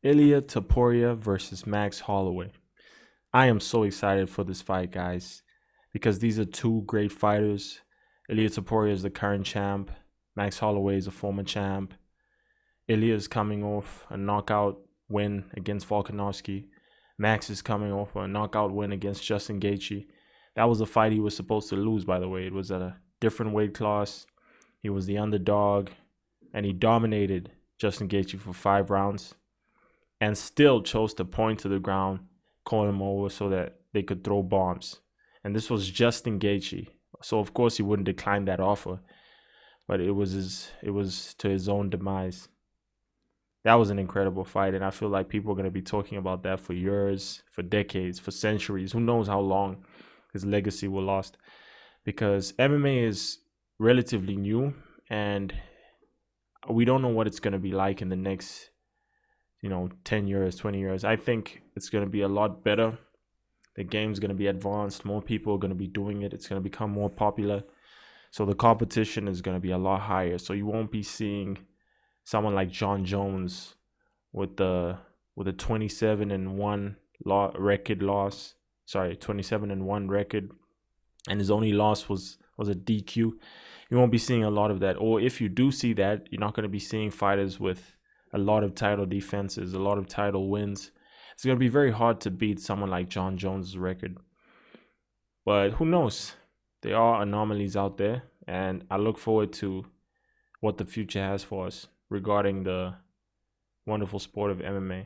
Ilia Topuria versus Max Holloway. I am so excited for this fight, guys, because these are two great fighters. Ilia Topuria is the current champ. Max Holloway is a former champ. Ilia is coming off a knockout win against Volkanovski. Max is coming off a knockout win against Justin Gaethje. That was a fight he was supposed to lose, by the way. It was at a different weight class. He was the underdog, and he dominated Justin Gaethje for 5 rounds and still chose to point to the ground, call him over so that they could throw bombs. And this was Justin Gaethje. So of course he wouldn't decline that offer, but it was to his own demise. That was an incredible fight, and I feel like people are going to be talking about that for years, for decades, for centuries. Who knows how long his legacy will last, because MMA is relatively new, and we don't know what it's going to be like in the next 10 years, 20 years. I think it's going to be a lot better. The game's going to be advanced. More people are going to be doing it. It's going to become more popular. So the competition is going to be a lot higher. So you won't be seeing someone like John Jones with a 27-1 loss. Sorry, 27-1 record, and his only loss was a DQ. You won't be seeing a lot of that. Or if you do see that, you're not going to be seeing fighters with a lot of title defenses, a lot of title wins. It's going to be very hard to beat someone like John Jones' record. But who knows? There are anomalies out there, and I look forward to what the future has for us regarding the wonderful sport of MMA.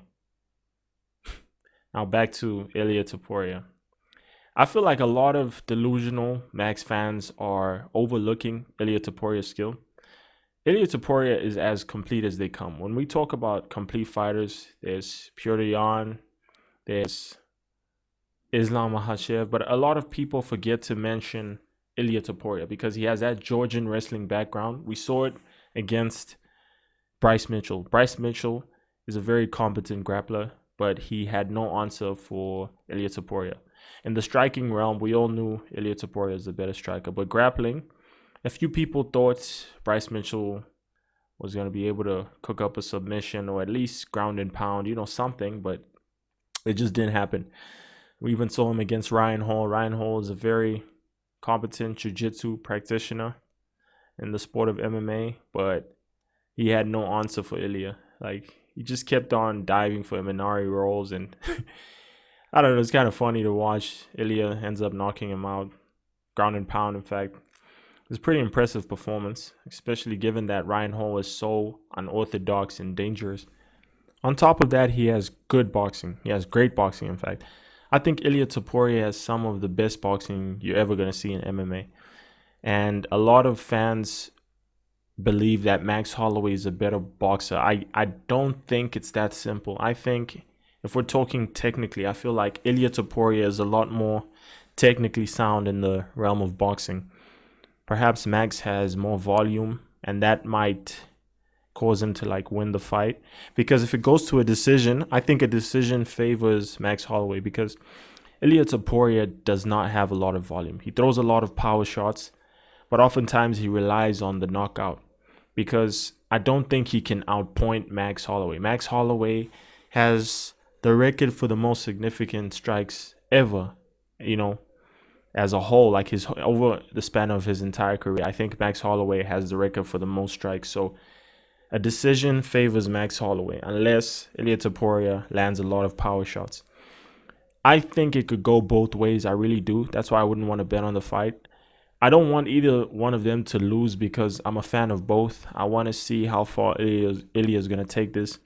Now back to Ilia Topuria. I feel like a lot of delusional Max fans are overlooking Ilia Topuria's skill. Ilia Topuria is as complete as they come. When we talk about complete fighters, there's Petr Yan, there's Islam Makhachev, but a lot of people forget to mention Ilia Topuria because he has that Georgian wrestling background. We saw it against Bryce Mitchell. Bryce Mitchell is a very competent grappler, but he had no answer for Ilia Topuria. In the striking realm, we all knew Ilia Topuria is the better striker, but grappling, a few people thought Bryce Mitchell was going to be able to cook up a submission or at least ground and pound, something, but it just didn't happen. We even saw him against Ryan Hall. Ryan Hall is a very competent jiu-jitsu practitioner in the sport of MMA, but he had no answer for Ilia. Like, he just kept on diving for Minari rolls, and I don't know, it's kind of funny to watch. Ilia ends up knocking him out, ground and pound, in fact. It's a pretty impressive performance, especially given that Ryan Hall is so unorthodox and dangerous. On top of that, he has good boxing. He has great boxing, in fact. I think Ilia Topuria has some of the best boxing you're ever going to see in MMA. And a lot of fans believe that Max Holloway is a better boxer. I don't think it's that simple. I think if we're talking technically, I feel like Ilia Topuria is a lot more technically sound in the realm of boxing. Perhaps Max has more volume, and that might cause him to win the fight. Because if it goes to a decision, I think a decision favors Max Holloway because Ilia Topuria does not have a lot of volume. He throws a lot of power shots, but oftentimes he relies on the knockout because I don't think he can outpoint Max Holloway. Max Holloway has the record for the most significant strikes ever, as a whole, his over the span of his entire career. I think Max Holloway has the record for the most strikes. So a decision favors Max Holloway unless Ilia Topuria lands a lot of power shots. I think it could go both ways. I really do. That's why I wouldn't want to bet on the fight. I don't want either one of them to lose because I'm a fan of both. I want to see how far Ilia is going to take this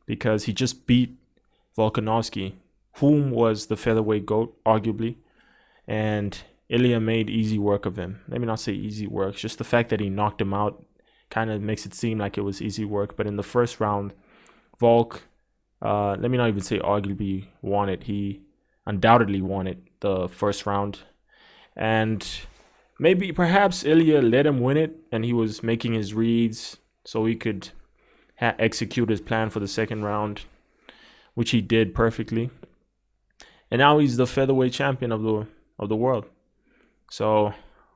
because he just beat Volkanovski, whom was the featherweight GOAT, arguably. And Ilia made easy work of him. Let me not say easy work. Just the fact that he knocked him out kind of makes it seem like it was easy work. But in the first round, Volk, let me not even say arguably won it. He undoubtedly won it the first round. And perhaps Ilia let him win it, and he was making his reads so he could execute his plan for the second round, which he did perfectly. And now he's the featherweight champion of the world. So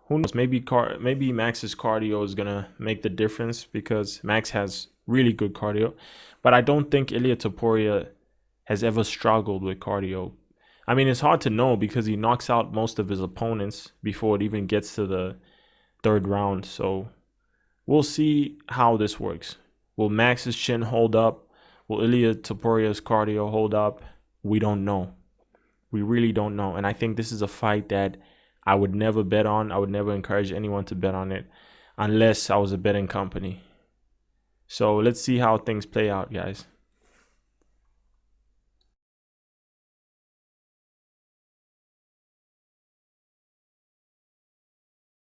who knows? Maybe Max's cardio is gonna make the difference because Max has really good cardio. But I don't think Ilia Topuria has ever struggled with cardio. I mean, it's hard to know because he knocks out most of his opponents before it even gets to the third round. So we'll see how this works. Will Max's chin hold up? Will Ilia Topuria's cardio hold up? We don't know. We really don't know. And I think this is a fight that I would never bet on. I would never encourage anyone to bet on it unless I was a betting company. So let's see how things play out, guys.